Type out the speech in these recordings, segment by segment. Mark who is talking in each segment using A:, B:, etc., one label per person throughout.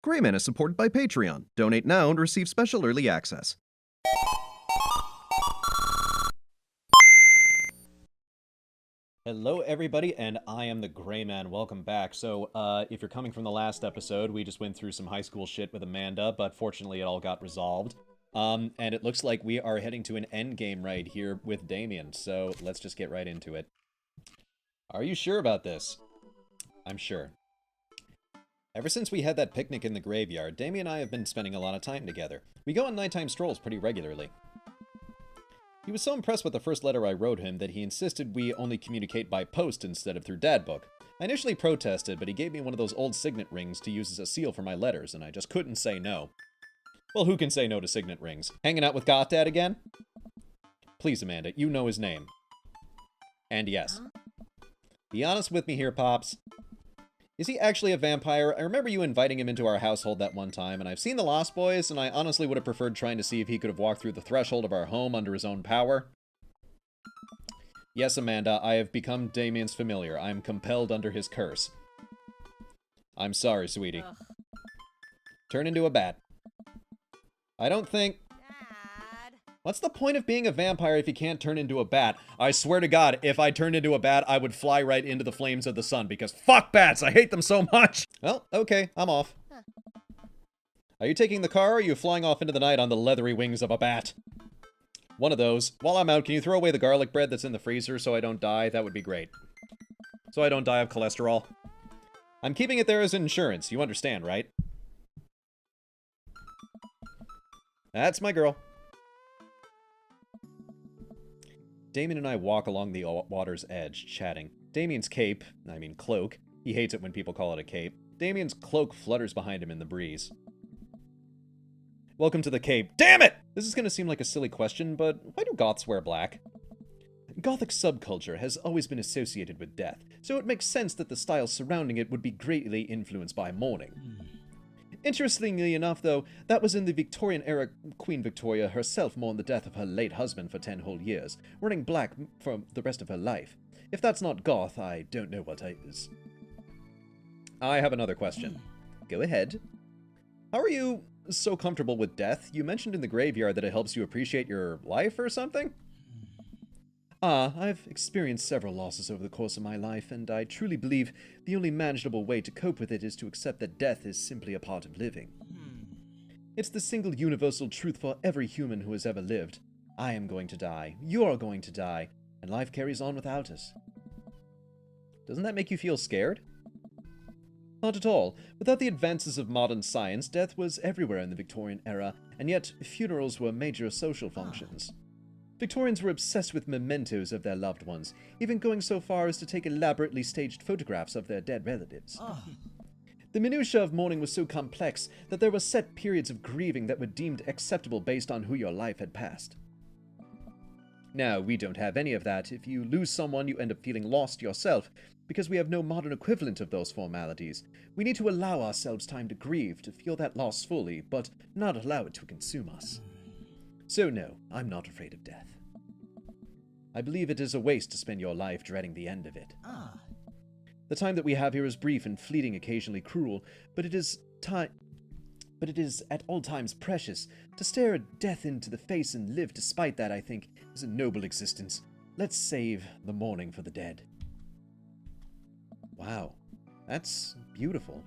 A: Greyman is supported by Patreon. Donate now and receive special early access.
B: Hello everybody, and I am the Gray Man. Welcome back. So, if you're coming from the last episode, we just went through some high school shit with Amanda, but fortunately it all got resolved. And it looks like we are heading to an endgame right here with Damien, so let's just get right into it. Are you sure about this? I'm sure. Ever since we had that picnic in the graveyard, Damien and I have been spending a lot of time together. We go on nighttime strolls pretty regularly. He was so impressed with the first letter I wrote him that he insisted we only communicate by post instead of through Dadbook. I initially protested, but he gave me one of those old signet rings to use as a seal for my letters, and I just couldn't say no. Well, who can say no to signet rings? Hanging out with Goth Dad again? Please, Amanda, you know his name. And yes. Be honest with me here, Pops. Is he actually a vampire? I remember you inviting him into our household that one time, and I've seen The Lost Boys, and I honestly would have preferred trying to see if he could have walked through the threshold of our home under his own power. Yes, Amanda, I have become Damien's familiar. I am compelled under his curse. I'm sorry, sweetie.
C: Ugh.
B: Turn into a bat. I don't think...
C: Dad.
B: What's the point of being a vampire if you can't turn into a bat? I swear to God, if I turned into a bat, I would fly right into the flames of the sun, because fuck bats! I hate them so much! Well, okay, I'm off.
C: Huh.
B: Are you taking the car, or are you flying off into the night on the leathery wings of a bat? One of those. While I'm out, can you throw away the garlic bread that's in the freezer so I don't die? That would be great. So I don't die of cholesterol. I'm keeping it there as insurance, you understand, right? That's my girl. Damien and I walk along the water's edge, chatting. Damien's cloak. He hates it when people call it a cape. Damien's cloak flutters behind him in the breeze. Welcome to the Cape. Damn it! This is gonna seem like a silly question, but why do goths wear black? Gothic subculture has always been associated with death, so it makes sense that the style surrounding it would be greatly influenced by mourning. Interestingly enough, though, that was in the Victorian era. Queen Victoria herself mourned the death of her late husband for 10 whole years, wearing black for the rest of her life. If that's not goth, I don't know what is. I have another question. Go ahead. How are you so comfortable with death? You mentioned in the graveyard that it helps you appreciate your life or something? I've experienced several losses over the course of my life, and I truly believe the only manageable way to cope with it is to accept that death is simply a part of living. It's the single universal truth for every human who has ever lived. I am going to die, you're going to die, and life carries on without us. Doesn't that make you feel scared? Not at all. Without the advances of modern science, death was everywhere in the Victorian era, and yet funerals were major social functions. Victorians were obsessed with mementos of their loved ones, even going so far as to take elaborately staged photographs of their dead relatives. The minutiae of mourning was so complex that there were set periods of grieving that were deemed acceptable based on who your life had passed. Now, we don't have any of that. If you lose someone, you end up feeling lost yourself, because we have no modern equivalent of those formalities. We need to allow ourselves time to grieve, to feel that loss fully, but not allow it to consume us. So no, I'm not afraid of death. I believe it is a waste to spend your life dreading the end of it. The time that we have here is brief and fleeting, occasionally cruel, but it is at all times precious. To stare at death into the face and live despite that, I think, is a noble existence. Let's save the mourning for the dead. Wow, that's beautiful.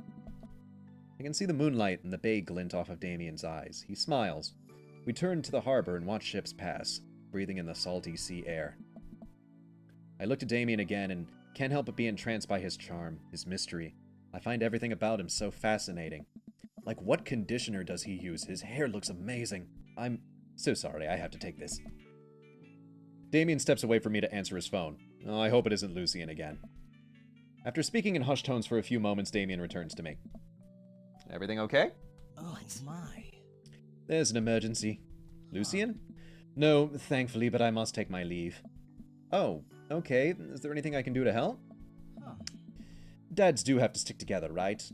B: I can see the moonlight and the bay glint off of Damien's eyes. He smiles. We turn to the harbor and watch ships pass, breathing in the salty sea air. I look to Damien again and can't help but be entranced by his charm, his mystery. I find everything about him so fascinating. Like, what conditioner does he use? His hair looks amazing. I'm so sorry, I have to take this. Damien steps away from me to answer his phone. Oh, I hope it isn't Lucian again. After speaking in hushed tones for a few moments, Damien returns to me. Everything okay?
D: Oh my.
B: There's an emergency. Lucian? No, thankfully, but I must take my leave. Oh, okay. Is there anything I can do to help? Dads do have to stick together, right?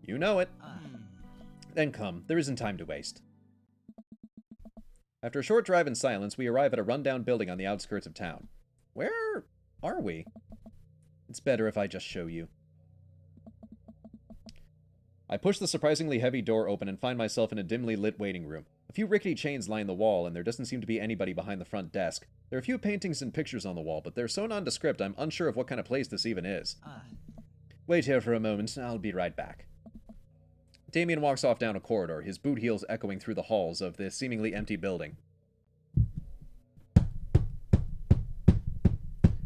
B: You know it. Then come, there isn't time to waste. After a short drive in silence, we arrive at a rundown building on the outskirts of town. Where are we? It's better if I just show you. I push the surprisingly heavy door open and find myself in a dimly lit waiting room. A few rickety chains line the wall, and there doesn't seem to be anybody behind the front desk. There are a few paintings and pictures on the wall, but they're so nondescript I'm unsure of what kind of place this even is. Wait here for a moment, I'll be right back. Damien walks off down a corridor, his boot heels echoing through the halls of this seemingly empty building.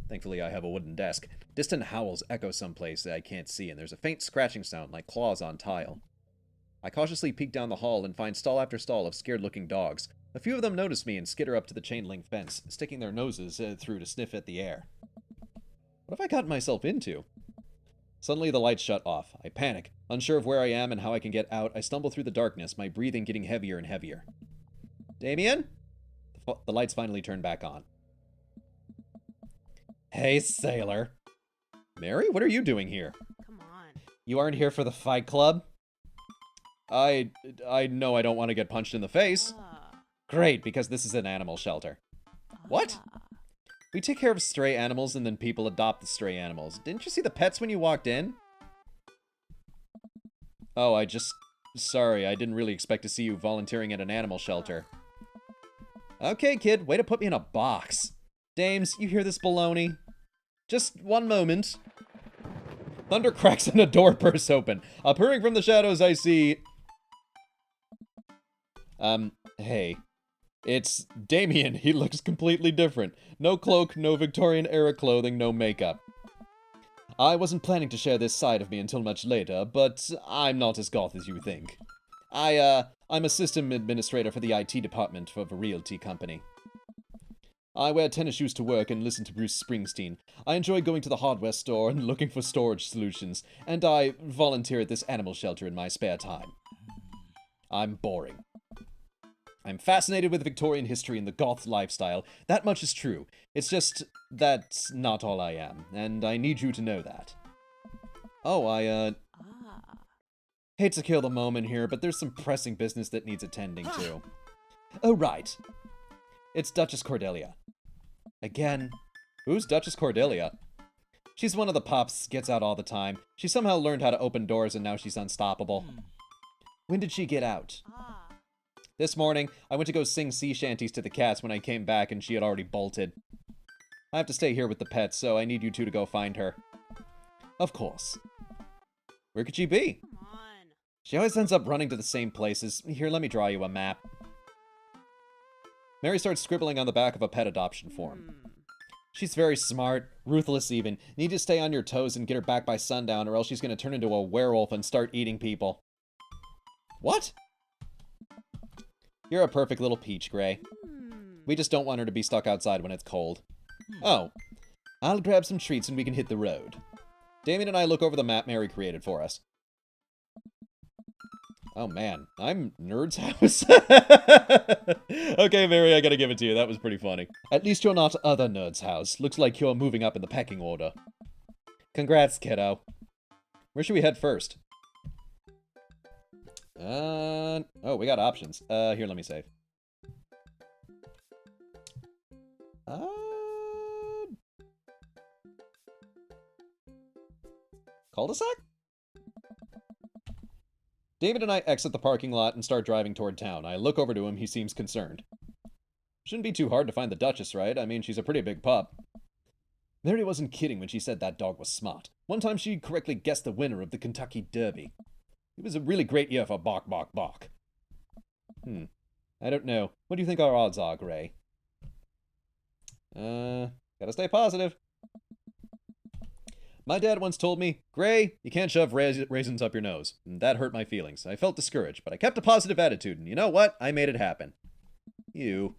B: Thankfully, I have a wooden desk. Distant howls echo someplace that I can't see, and there's a faint scratching sound like claws on tile. I cautiously peek down the hall and find stall after stall of scared-looking dogs. A few of them notice me and skitter up to the chain-link fence, sticking their noses through to sniff at the air. What have I gotten myself into? Suddenly, the lights shut off. I panic. Unsure of where I am and how I can get out, I stumble through the darkness, my breathing getting heavier and heavier. Damien? The lights finally turn back on. Hey, sailor. Mary, what are you doing here?
C: Come on.
B: You aren't here for the fight club? I know I don't want to get punched in the face. Great, because this is an animal shelter. What? We take care of stray animals and then people adopt the stray animals. Didn't you see the pets when you walked in? Oh, sorry, I didn't really expect to see you volunteering at an animal shelter. Okay, kid, way to put me in a box. Dames, you hear this baloney? Just one moment. Thunder cracks and a door bursts open. Appearing from the shadows, I see... hey. It's Damien. He looks completely different. No cloak, no Victorian-era clothing, no makeup. I wasn't planning to share this side of me until much later, but I'm not as goth as you think. I'm a system administrator for the IT department of a realty company. I wear tennis shoes to work and listen to Bruce Springsteen. I enjoy going to the hardware store and looking for storage solutions, and I volunteer at this animal shelter in my spare time. I'm boring. I'm fascinated with Victorian history and the goth lifestyle. That much is true. It's just that's not all I am, and I need you to know that. Oh, hate to kill the moment here, but there's some pressing business that needs attending to. Oh, right. It's Duchess Cordelia. Again. Who's Duchess Cordelia? She's one of the pups, gets out all the time. She somehow learned how to open doors and now she's unstoppable. When did she get out? This morning, I went to go sing sea shanties to the cats when I came back and she had already bolted. I have to stay here with the pets, so I need you two to go find her. Of course. Where could she be?
C: Come on.
B: She always ends up running to the same places. Here, let me draw you a map. Mary starts scribbling on the back of a pet adoption form. She's very smart, ruthless even. Need to stay on your toes and get her back by sundown or else she's going to turn into a werewolf and start eating people. What? You're a perfect little peach, Gray. We just don't want her to be stuck outside when it's cold. Oh, I'll grab some treats and we can hit the road. Damien and I look over the map Mary created for us. Oh man, I'm Nerd's house. Okay, Mary, I gotta give it to you. That was pretty funny. At least you're not other Nerd's house. Looks like you're moving up in the pecking order. Congrats, kiddo. Where should we head first? Oh, we got options. Here, let me save. Cul-de-sac? David and I exit the parking lot and start driving toward town. I look over to him. He seems concerned. Shouldn't be too hard to find the Duchess, right? I mean, she's a pretty big pup. Mary wasn't kidding when she said that dog was smart. One time she correctly guessed the winner of the Kentucky Derby. It was a really great year for Bark, Bark, Bark. I don't know. What do you think our odds are, Gray? Gotta stay positive. My dad once told me, Gray, you can't shove raisins up your nose. And that hurt my feelings. I felt discouraged, but I kept a positive attitude, and you know what? I made it happen. You.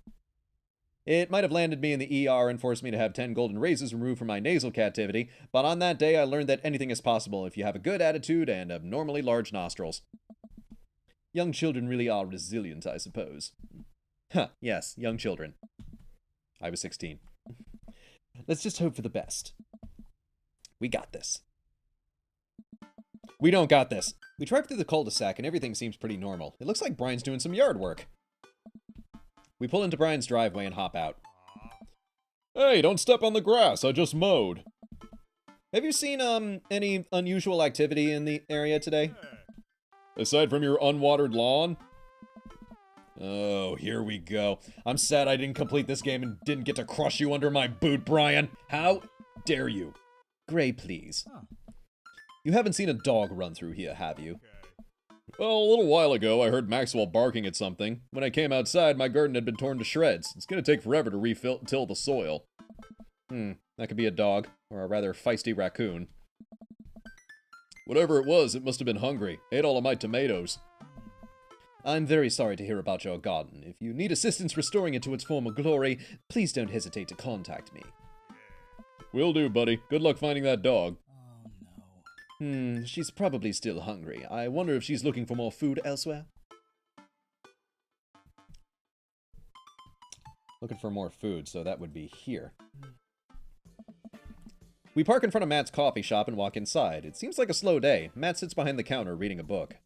B: It might have landed me in the ER and forced me to have 10 golden razors removed from my nasal cavity, but on that day I learned that anything is possible if you have a good attitude and abnormally large nostrils. Young children really are resilient, I suppose. Huh, yes, young children. I was 16. Let's just hope for the best. We got this. We don't got this. We drive through the cul-de-sac and everything seems pretty normal. It looks like Brian's doing some yard work. We pull into Brian's driveway and hop out. Hey, don't step on the grass. I just mowed. Have you seen, any unusual activity in the area today? Aside from your unwatered lawn? Oh, here we go. I'm sad I didn't complete this game and didn't get to crush you under my boot, Brian. How dare you? Gray, please. You haven't seen a dog run through here, have you? Well, a little while ago, I heard Maxwell barking at something. When I came outside, my garden had been torn to shreds. It's gonna take forever to till the soil. That could be a dog, or a rather feisty raccoon. Whatever it was, it must have been hungry. Ate all of my tomatoes. I'm very sorry to hear about your garden. If you need assistance restoring it to its former glory, please don't hesitate to contact me. Will do, buddy. Good luck finding that dog. Oh, no. She's probably still hungry. I wonder if she's looking for more food elsewhere. Looking for more food, so that would be here. We park in front of Matt's coffee shop and walk inside. It seems like a slow day. Matt sits behind the counter reading a book.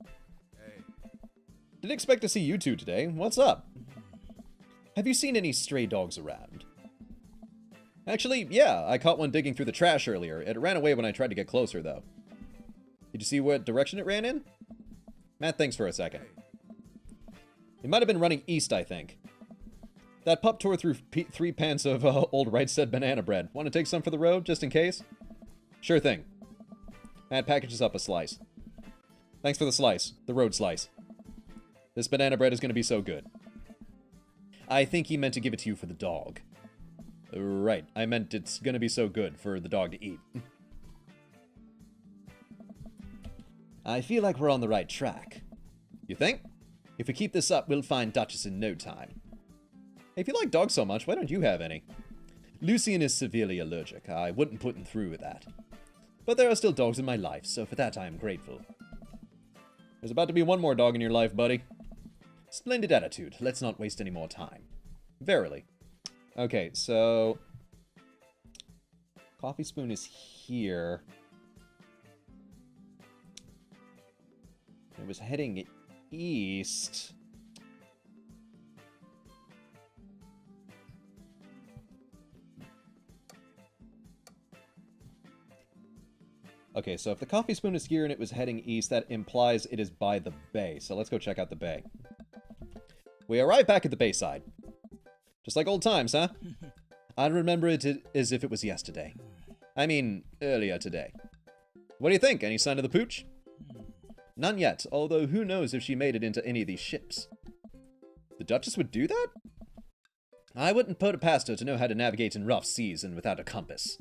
B: Didn't expect to see you two today. What's up? Have you seen any stray dogs around? Actually, yeah, I caught one digging through the trash earlier. It ran away when I tried to get closer, though. Did you see what direction it ran in? Matt thinks for a second. It might have been running east, I think. That pup tore through 3 pans of old Right Said banana bread. Want to take some for the road, just in case? Sure thing. Matt packages up a slice. Thanks for the slice. The road slice. This banana bread is going to be so good. I think he meant to give it to you for the dog. Right. I meant it's going to be so good for the dog to eat. I feel like we're on the right track. You think? If we keep this up, we'll find Duchess in no time. Hey, if you like dogs so much, why don't you have any? Lucian is severely allergic. I wouldn't put him through with that. But there are still dogs in my life, so for that I am grateful. There's about to be one more dog in your life, buddy. Splendid attitude. Let's not waste any more time. Verily. Okay, so... Coffee spoon is here. It was heading east. Okay, so if the coffee spoon is here and it was heading east, that implies it is by the bay. So let's go check out the bay. We arrive back at the bayside. Just like old times, huh? I remember it as if it was yesterday. I mean, earlier today. What do you think? Any sign of the pooch? None yet, although who knows if she made it into any of these ships. The Duchess would do that? I wouldn't put it past her to know how to navigate in rough seas and without a compass.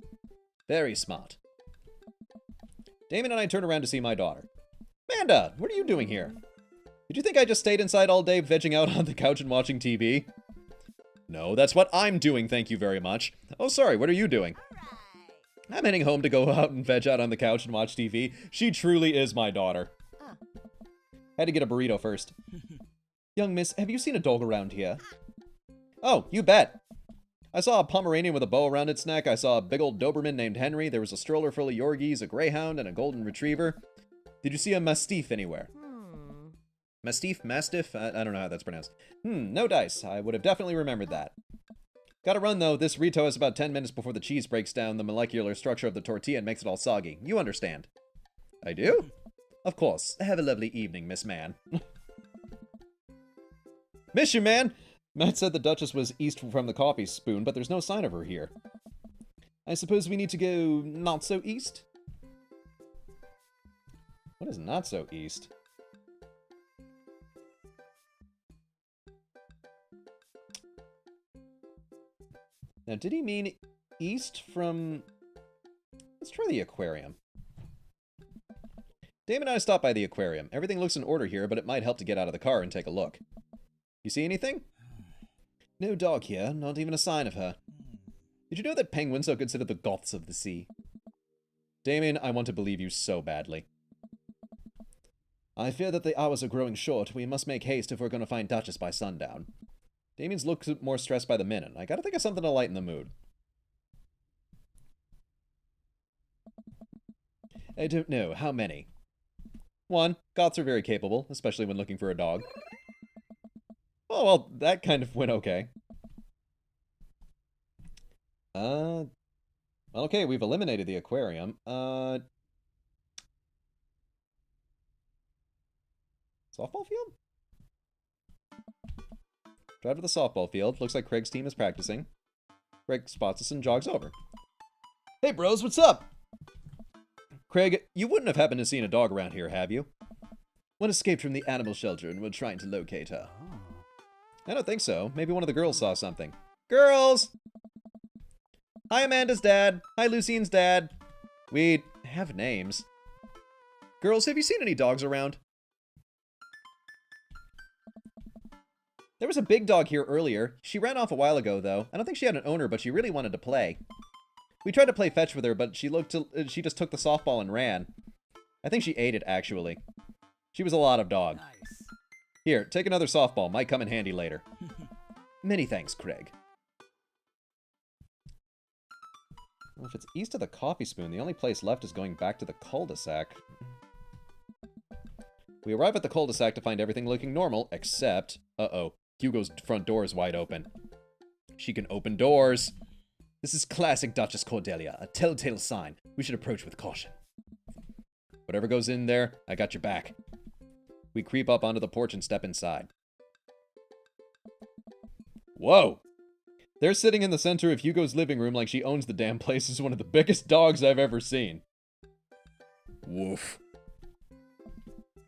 B: Very smart. Damon and I turn around to see my daughter. Amanda, what are you doing here? Did you think I just stayed inside all day vegging out on the couch and watching TV? No, that's what I'm doing, thank you very much. Oh, sorry, what are you doing? I'm heading home to go out and veg out on the couch and watch TV. She truly is my daughter. Had to get a burrito first. Young miss, have you seen a dog around here? Oh, you bet. I saw a Pomeranian with a bow around its neck. I saw a big old Doberman named Henry. There was a stroller full of Yorgies, a Greyhound, and a Golden Retriever. Did you see a Mastiff anywhere? Mastiff? Mastiff? I don't know how that's pronounced. No dice. I would have definitely remembered that. Gotta run, though. This Rito is about 10 minutes before the cheese breaks down the molecular structure of the tortilla and makes it all soggy. You understand. I do? Of course. Have a lovely evening, Miss Man. Miss you, man! Matt said the Duchess was east from the coffee spoon, but there's no sign of her here. I suppose we need to go not so east? What is not so east? Now, did he mean east from... Let's try the aquarium. Damon and I stopped by the aquarium. Everything looks in order here, but it might help to get out of the car and take a look. You see anything? No dog here, not even a sign of her. Did you know that penguins are considered the goths of the sea? Damien, I want to believe you so badly. I fear that the hours are growing short. We must make haste if we're going to find Duchess by sundown. Damien's looks more stressed by the minute. I gotta think of something to lighten the mood. I don't know. How many? 1. Goths are very capable, especially when looking for a dog. Oh, well, that kind of went okay. Okay, we've eliminated the aquarium. Softball field? Drive to the softball field. Looks like Craig's team is practicing. Craig spots us and jogs over. Hey bros, what's up? Craig, you wouldn't have happened to seen a dog around here, have you? One escaped from the animal shelter and we're trying to locate her. I don't think so. Maybe one of the girls saw something. Girls! Hi, Amanda's dad. Hi, Lucine's dad. We have names. Girls, have you seen any dogs around? There was a big dog here earlier. She ran off a while ago, though. I don't think she had an owner, but she really wanted to play. We tried to play fetch with her, but she just took the softball and ran. I think she ate it, actually. She was a lot of dog.
C: Nice.
B: Here, take another softball. Might come in handy later. Many thanks, Craig. Well, if it's east of the coffee spoon, the only place left is going back to the cul-de-sac. We arrive at the cul-de-sac to find everything looking normal, except... Uh-oh. Hugo's front door is wide open. She can open doors. This is classic Duchess Cordelia, a telltale sign. We should approach with caution. Whatever goes in there, I got your back. We creep up onto the porch and step inside. Whoa! They're sitting in the center of Hugo's living room like she owns the damn place as one of the biggest dogs I've ever seen. Woof.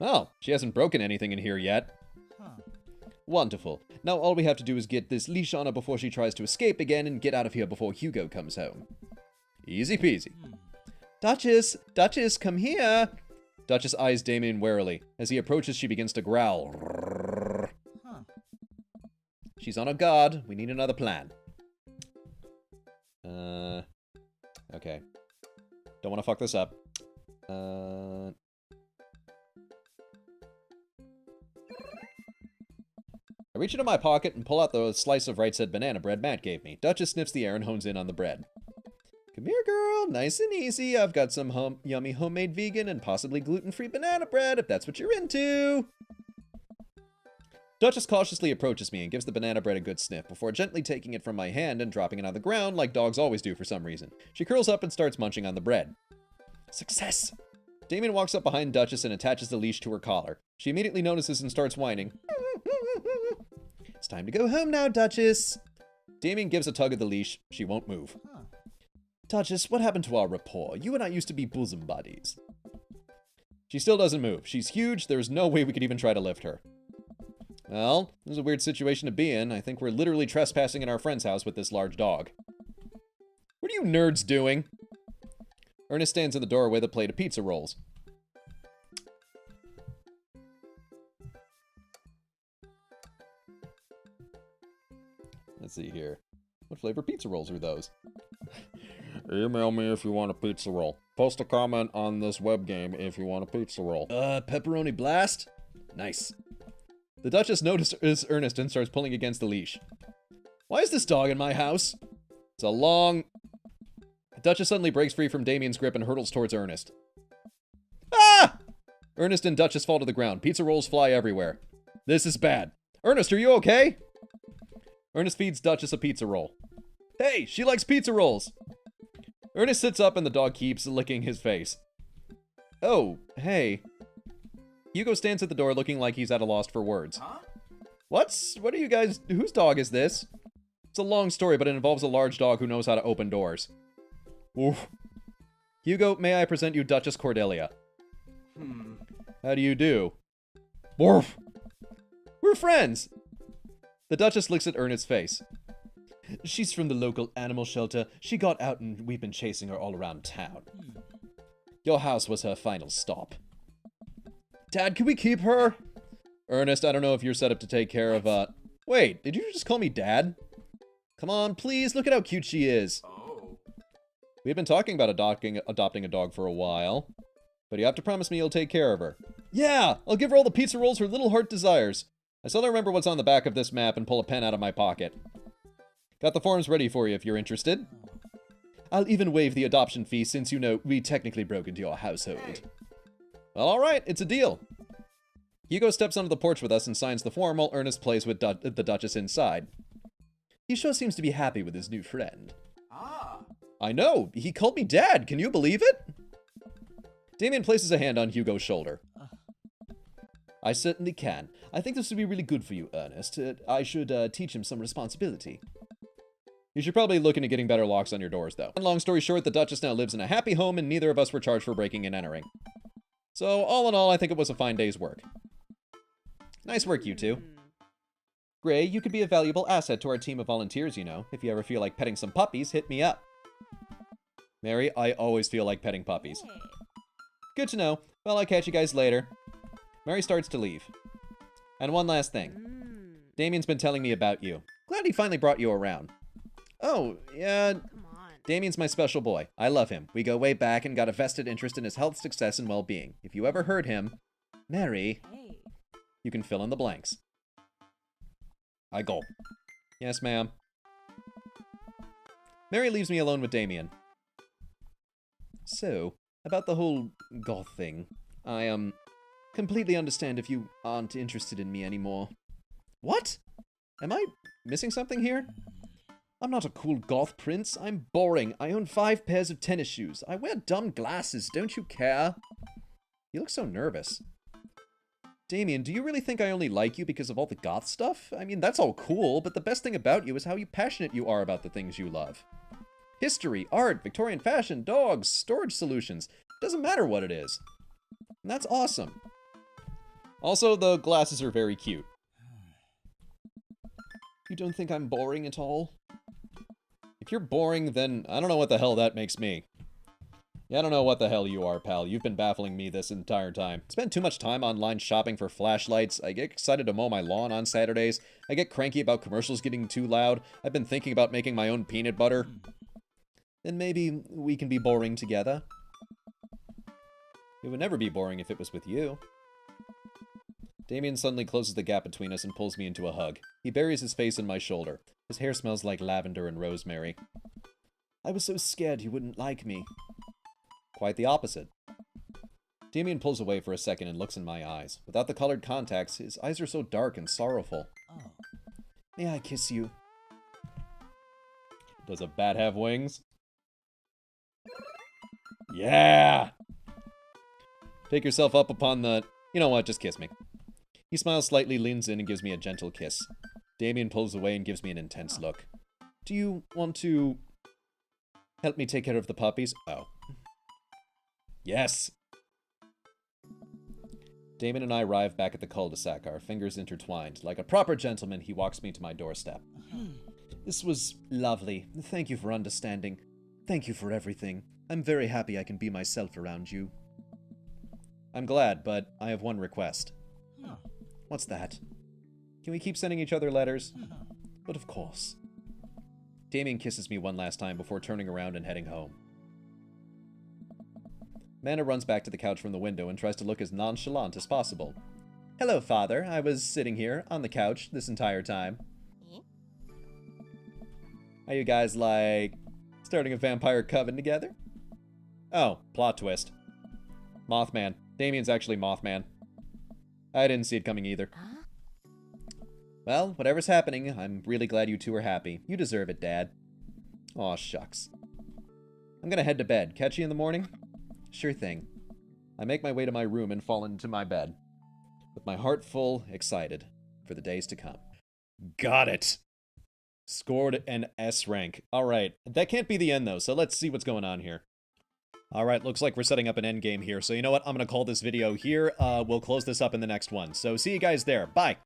B: Well, she hasn't broken anything in here yet. Wonderful. Now all we have to do is get this leash on her before she tries to escape again and get out of here before Hugo comes home. Easy peasy. Duchess! Duchess, come here! Duchess eyes Damien warily. As he approaches, she begins to growl. She's on her guard. We need another plan. Okay. Don't want to fuck this up. I reach into my pocket and pull out the slice of right said banana bread Matt gave me. Duchess sniffs the air and hones in on the bread. Come here, girl. Nice and easy. I've got some yummy homemade vegan and possibly gluten-free banana bread if that's what you're into. Duchess cautiously approaches me and gives the banana bread a good sniff before gently taking it from my hand and dropping it on the ground like dogs always do for some reason. She curls up and starts munching on the bread. Success! Damien walks up behind Duchess and attaches the leash to her collar. She immediately notices and starts whining. It's time to go home now, Duchess. Damien gives a tug at the leash. She won't move. Duchess, what happened to our rapport? You and I used to be bosom buddies. She still doesn't move. She's huge. There's no way we could even try to lift her. Well, this is a weird situation to be in. I think we're literally trespassing in our friend's house with this large dog. What are you nerds doing? Ernest stands in the doorway with a plate of pizza rolls. Let's see here. What flavor pizza rolls are those? Email me if you want a pizza roll. Post a comment on this web game if you want a pizza roll. Pepperoni blast? Nice. The Duchess notices Ernest and starts pulling against the leash. Why is this dog in my house? It's a long... The Duchess suddenly breaks free from Damien's grip and hurtles towards Ernest. Ah! Ernest and Duchess fall to the ground. Pizza rolls fly everywhere. This is bad. Ernest, are you okay? Ernest feeds Duchess a pizza roll. Hey, she likes pizza rolls! Ernest sits up and the dog keeps licking his face. Oh, hey. Hugo stands at the door looking like he's at a loss for words.
C: Huh?
B: What are you guys... Whose dog is this? It's a long story, but it involves a large dog who knows how to open doors. Oof. Hugo, may I present you Duchess Cordelia? How do you do? Woof. We're friends! The Duchess looks at Ernest's face. She's from the local animal shelter. She got out and we've been chasing her all around town. Your house was her final stop. Dad, can we keep her? Ernest, I don't know if you're set up to take care of, Wait, did you just call me Dad? Come on, please, look at how cute she is.
C: Oh.
B: We've been talking about adopting a dog for a while. But you have to promise me you'll take care of her. Yeah, I'll give her all the pizza rolls her little heart desires. I still don't remember what's on the back of this map and pull a pen out of my pocket. Got the forms ready for you if you're interested. I'll even waive the adoption fee since, you know, we technically broke into your household. Well, alright, it's a deal. Hugo steps onto the porch with us and signs the form while Ernest plays with the Duchess inside. He sure seems to be happy with his new friend.
C: Ah.
B: I know, he called me Dad, can you believe it? Damien places a hand on Hugo's shoulder. I certainly can. I think this would be really good for you, Ernest. I should teach him some responsibility. You should probably look into getting better locks on your doors, though. And long story short, the Duchess now lives in a happy home, and neither of us were charged for breaking and entering. So, all in all, I think it was a fine day's work. Nice work, you two. Gray, you could be a valuable asset to our team of volunteers, you know. If you ever feel like petting some puppies, hit me up. Mary, I always feel like petting puppies. Good to know. Well, I'll catch you guys later. Mary starts to leave. And one last thing. Damien's been telling me about you. Glad he finally brought you around. Oh, yeah.
C: Come on.
B: Damien's my special boy. I love him. We go way back and got a vested interest in his health, success, and well-being. If you ever heard him, Mary,
C: Hey.
B: you can fill in the blanks. I gulp. Yes, ma'am. Mary leaves me alone with Damien. So, about the whole goth thing, I, completely understand if you aren't interested in me anymore. What? Am I missing something here? I'm not a cool goth prince. I'm boring. I own 5 pairs of tennis shoes. I wear dumb glasses. Don't you care? You look so nervous. Damien, do you really think I only like you because of all the goth stuff? I mean, that's all cool, but the best thing about you is how passionate you are about the things you love. History, art, Victorian fashion, dogs, storage solutions. Doesn't matter what it is. And that's awesome. Also, the glasses are very cute. You don't think I'm boring at all? If you're boring, then I don't know what the hell that makes me. Yeah, I don't know what the hell you are, pal. You've been baffling me this entire time. Spend too much time online shopping for flashlights. I get excited to mow my lawn on Saturdays. I get cranky about commercials getting too loud. I've been thinking about making my own peanut butter. Then maybe we can be boring together. It would never be boring if it was with you. Damien suddenly closes the gap between us and pulls me into a hug. He buries his face in my shoulder. His hair smells like lavender and rosemary. I was so scared you wouldn't like me. Quite the opposite. Damien pulls away for a second and looks in my eyes. Without the colored contacts, his eyes are so dark and sorrowful.
C: Oh.
B: May I kiss you? Does a bat have wings? Yeah! Take yourself up upon the... You know what, just kiss me. He smiles slightly, leans in, and gives me a gentle kiss. Damien pulls away and gives me an intense look. Do you want to... help me take care of the puppies? Oh. Yes! Damien and I arrive back at the cul-de-sac, our fingers intertwined. Like a proper gentleman, he walks me to my doorstep. This was lovely. Thank you for understanding. Thank you for everything. I'm very happy I can be myself around you. I'm glad, but I have one request. What's that? Can we keep sending each other letters? But of course. Damien kisses me one last time before turning around and heading home. Amanda runs back to the couch from the window and tries to look as nonchalant as possible. Hello, Father. I was sitting here on the couch this entire time. Are you guys, like, starting a vampire coven together? Oh, plot twist. Mothman. Damien's actually Mothman. I didn't see it coming either. Well, whatever's happening, I'm really glad you two are happy. You deserve it, Dad. Aw, shucks. I'm gonna head to bed. Catch you in the morning? Sure thing. I make my way to my room and fall into my bed, with my heart full, excited for the days to come. Got it! Scored an S rank. Alright, that can't be the end though, so let's see what's going on here. Alright, looks like we're setting up an end game here, so you know what? I'm gonna call this video here. We'll close this up in the next one. So see you guys there. Bye!